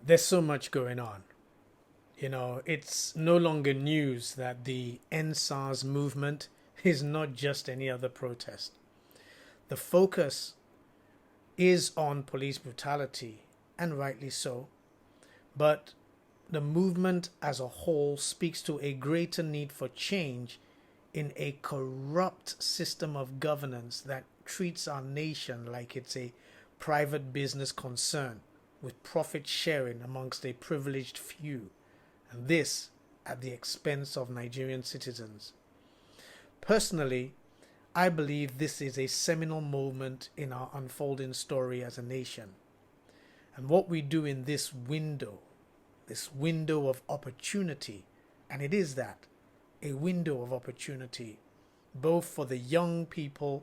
There's so much going on. It's no longer news that the endSARS movement is not just any other protest. The focus is on police brutality, and rightly so, but the movement as a whole speaks to a greater need for change in a corrupt system of governance that treats our nation like it's a private business concern with profit sharing amongst a privileged few, and this at the expense of Nigerian citizens. Personally, I believe this is a seminal moment in our unfolding story as a nation. And what we do in this window of opportunity, and it is that, a window of opportunity, both for the young people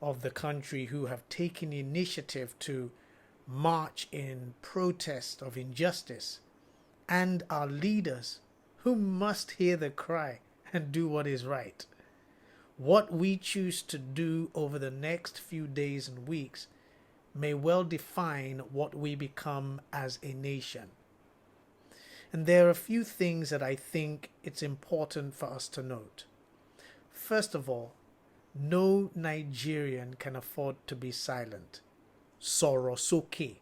of the country who have taken initiative to march in protest of injustice, and our leaders who must hear the cry and do what is right. What we choose to do over the next few days and weeks may well define what we become as a nation. And there are a few things that I think it's important for us to note. First of all, no Nigerian can afford to be silent. Sorosoke.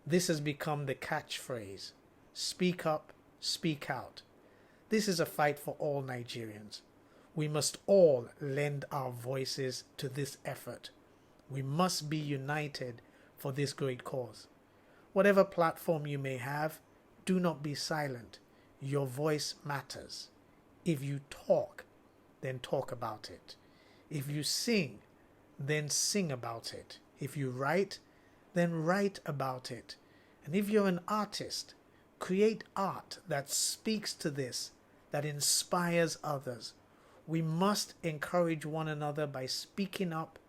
This has become the catchphrase. Speak up, speak out. This is a fight for all Nigerians. We must all lend our voices to this effort. We must be united for this great cause. Whatever platform you may have, do not be silent. Your voice matters. If you talk, then talk about it. If you sing, then sing about it. If you write, then write about it. And if you're an artist, create art that speaks to this, that inspires others. We must encourage one another by speaking up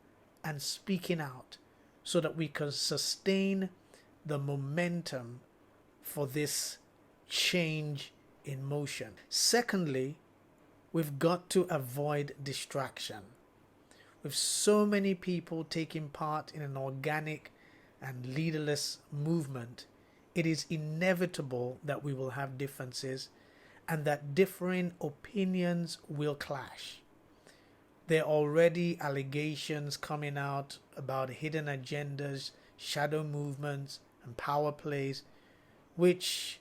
and speaking out so that we can sustain the momentum for this change in motion. Secondly, we've got to avoid distraction. With so many people taking part in an organic and leaderless movement, it is inevitable that we will have differences and that differing opinions will clash. There are already allegations coming out about hidden agendas, shadow movements, and power plays, which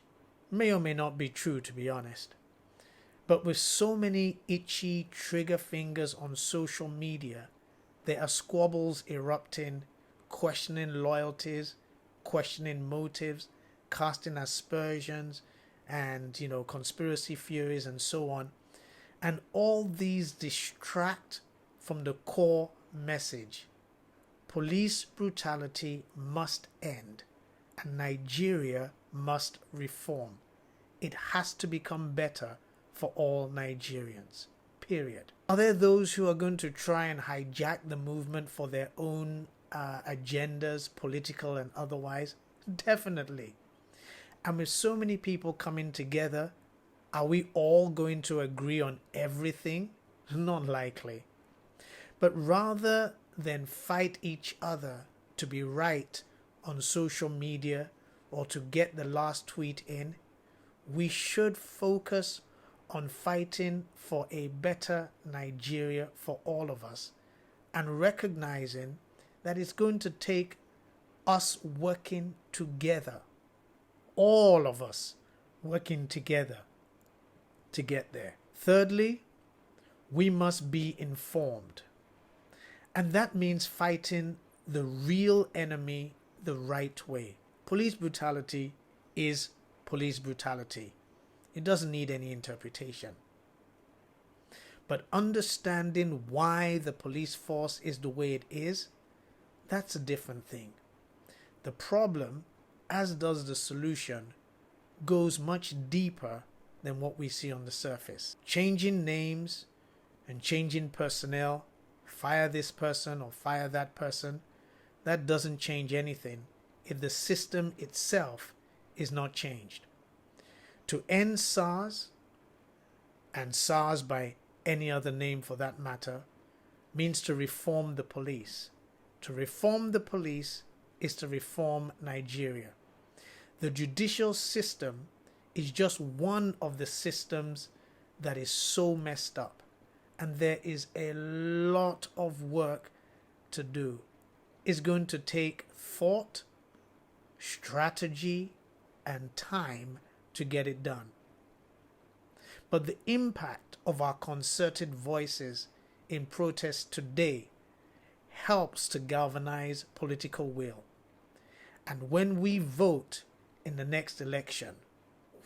may or may not be true, to be honest. But with so many itchy trigger fingers on social media, there are squabbles erupting, questioning loyalties, questioning motives, casting aspersions, and conspiracy theories and so on. And all these distract from the core message. Police brutality must end, and Nigeria must reform. It has to become better for all Nigerians. Period. Are there those who are going to try and hijack the movement for their own agendas, political and otherwise? Definitely. And with so many people coming together, are we all going to agree on everything? Not likely. But rather than fight each other to be right on social media or to get the last tweet in, we should focus on fighting for a better Nigeria for all of us and recognizing that it's going to take us working together, all of us working together to get there. Thirdly, we must be informed. And that means fighting the real enemy the right way. Police brutality is police brutality. It doesn't need any interpretation. But understanding why the police force is the way it is, that's a different thing. The problem, as does the solution, goes much deeper than what we see on the surface. Changing names and changing personnel, fire this person or fire that person, that doesn't change anything if the system itself is not changed. To end SARS, and SARS by any other name for that matter, means to reform the police. To reform the police is to reform Nigeria. The judicial system is just one of the systems that is so messed up. And there is a lot of work to do. It's going to take thought, strategy, and time to get it done. But the impact of our concerted voices in protest today helps to galvanize political will. And when we vote in the next election,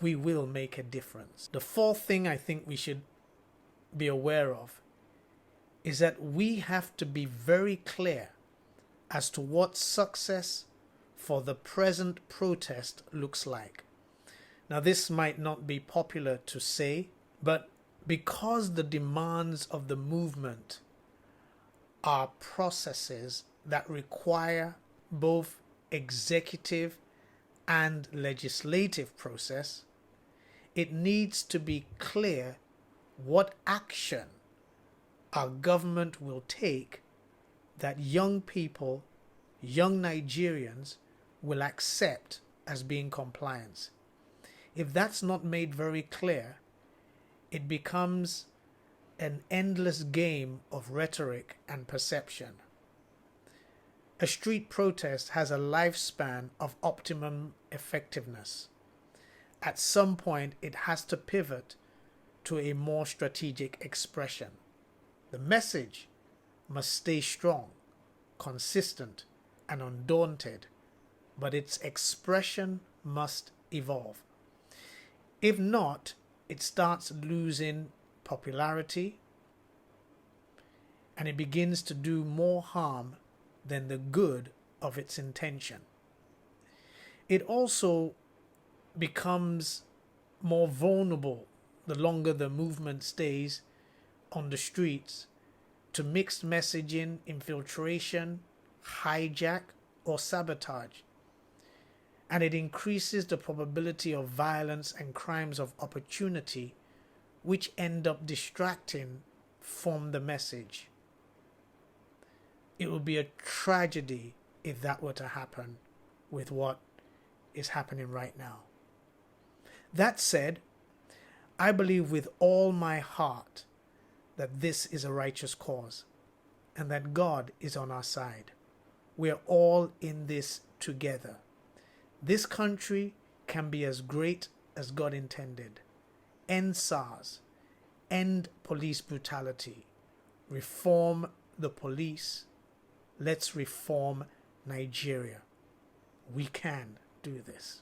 we will make a difference. The fourth thing I think we should be aware of is that we have to be very clear as to what success for the present protest looks like. Now, this might not be popular to say, but because the demands of the movement are processes that require both executive and legislative process, it needs to be clear what action our government will take that young people, young Nigerians, will accept as being compliant. If that's not made very clear, it becomes an endless game of rhetoric and perception. A street protest has a lifespan of optimum effectiveness. At some point, it has to pivot to a more strategic expression. The message must stay strong, consistent, and undaunted, but its expression must evolve. If not, it starts losing popularity and it begins to do more harm than the good of its intention. It also becomes more vulnerable the longer the movement stays on the streets to mixed messaging, infiltration, hijack, or sabotage. And it increases the probability of violence and crimes of opportunity, which end up distracting from the message. It would be a tragedy if that were to happen with what is happening right now. That said, I believe with all my heart that this is a righteous cause and that God is on our side. We're all in this together. This country can be as great as God intended. End SARS, end police brutality, reform the police. Let's reform Nigeria. We can do this.